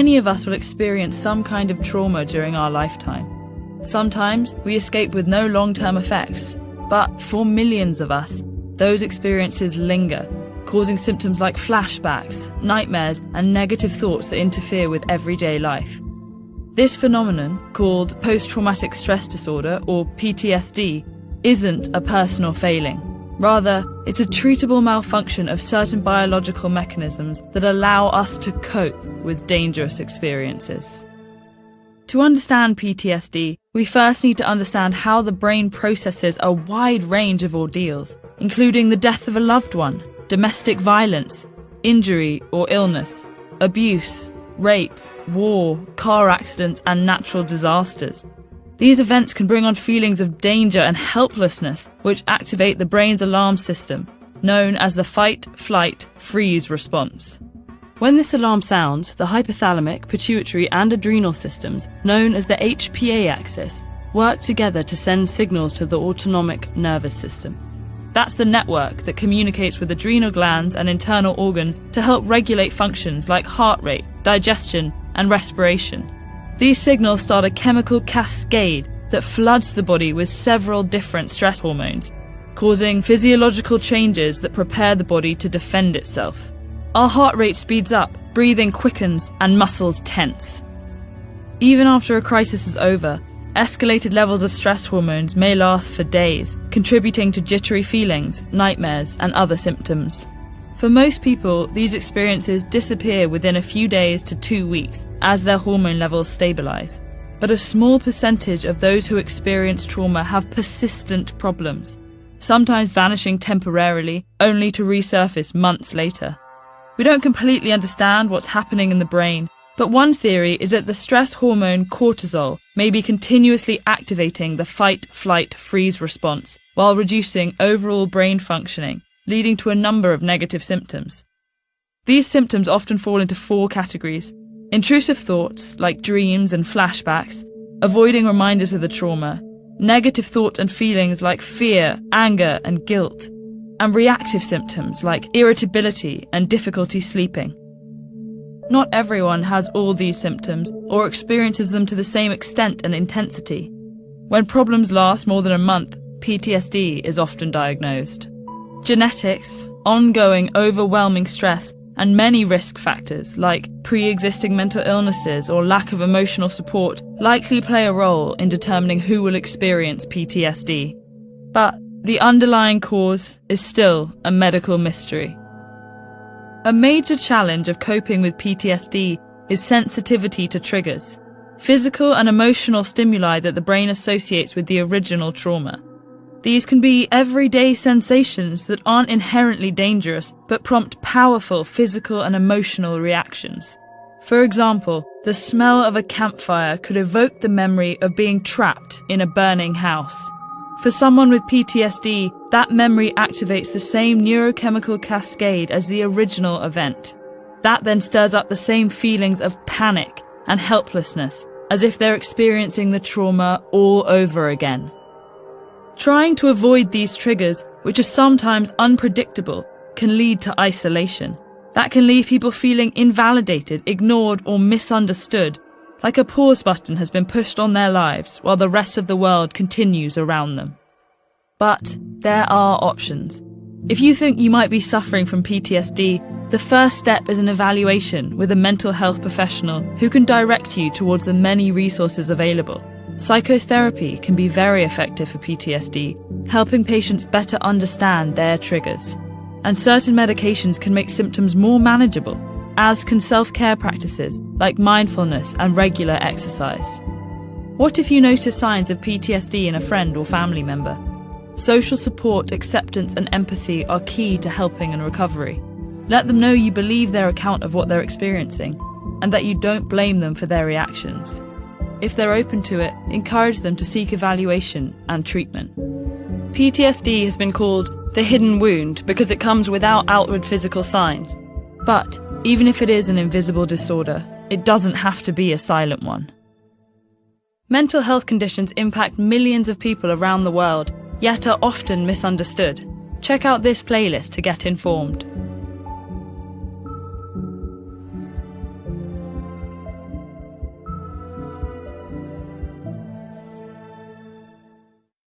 Many of us will experience some kind of trauma during our lifetime. Sometimes we escape with no long-term effects, but for millions of us, those experiences linger, causing symptoms like flashbacks, nightmares, and negative thoughts that interfere with everyday life. This phenomenon, called post-traumatic stress disorder, or PTSD, isn't a personal failing. Rather, it's a treatable malfunction of certain biological mechanisms that allow us to cope with dangerous experiences. To understand PTSD, we first need to understand how the brain processes a wide range of ordeals, including the death of a loved one, domestic violence, injury or illness, abuse, rape, war, car accidents, and natural disasters. These events can bring on feelings of danger and helplessness, which activate the brain's alarm system, known as the fight, flight, freeze response. When this alarm sounds, the hypothalamic, pituitary, and adrenal systems, known as the HPA axis, work together to send signals to the autonomic nervous system. That's the network that communicates with adrenal glands and internal organs to help regulate functions like heart rate, digestion, and respiration. These signals start a chemical cascade that floods the body with several different stress hormones, causing physiological changes that prepare the body to defend itself. Our heart rate speeds up, breathing quickens, and muscles tense. Even after a crisis is over, escalated levels of stress hormones may last for days, contributing to jittery feelings, nightmares, and other symptoms. For most people, these experiences disappear within a few days to 2 weeks as their hormone levels stabilize. But a small percentage of those who experience trauma have persistent problems, sometimes vanishing temporarily, only to resurface months later. We don't completely understand what's happening in the brain, but one theory is that the stress hormone cortisol may be continuously activating the fight, flight, freeze response while reducing overall brain functioning, leading to a number of negative symptoms. These symptoms often fall into 4 categories: intrusive thoughts, like dreams and flashbacks, avoiding reminders of the trauma, negative thoughts and feelings like fear, anger, and guilt, and reactive symptoms like irritability and difficulty sleeping. Not everyone has all these symptoms or experiences them to the same extent and intensity. When problems last more than a month, PTSD is often diagnosed. Genetics, ongoing overwhelming stress, and many risk factors like pre-existing mental illnesses or lack of emotional support likely play a role in determining who will experience PTSD. But the underlying cause is still a medical mystery. A major challenge of coping with PTSD is sensitivity to triggers, physical and emotional stimuli that the brain associates with the original trauma. These can be everyday sensations that aren't inherently dangerous, but prompt powerful physical and emotional reactions. For example, the smell of a campfire could evoke the memory of being trapped in a burning house. For someone with PTSD, that memory activates the same neurochemical cascade as the original event. That then stirs up the same feelings of panic and helplessness, as if they're experiencing the trauma all over again. Trying to avoid these triggers, which are sometimes unpredictable, can lead to isolation. That can leave people feeling invalidated, ignored, or misunderstood, like a pause button has been pushed on their lives while the rest of the world continues around them. But there are options. If you think you might be suffering from PTSD, the first step is an evaluation with a mental health professional who can direct you towards the many resources available. Psychotherapy can be very effective for PTSD, helping patients better understand their triggers. And certain medications can make symptoms more manageable, as can self-care practices like mindfulness and regular exercise. What if you notice signs of PTSD in a friend or family member? Social support, acceptance, and empathy are key to helping and recovery. Let them know you believe their account of what they're experiencing, and that you don't blame them for their reactions. If they're open to it, encourage them to seek evaluation and treatment. PTSD has been called the hidden wound because it comes without outward physical signs. But even if it is an invisible disorder, it doesn't have to be a silent one. Mental health conditions impact millions of people around the world, yet are often misunderstood. Check out this playlist to get informed.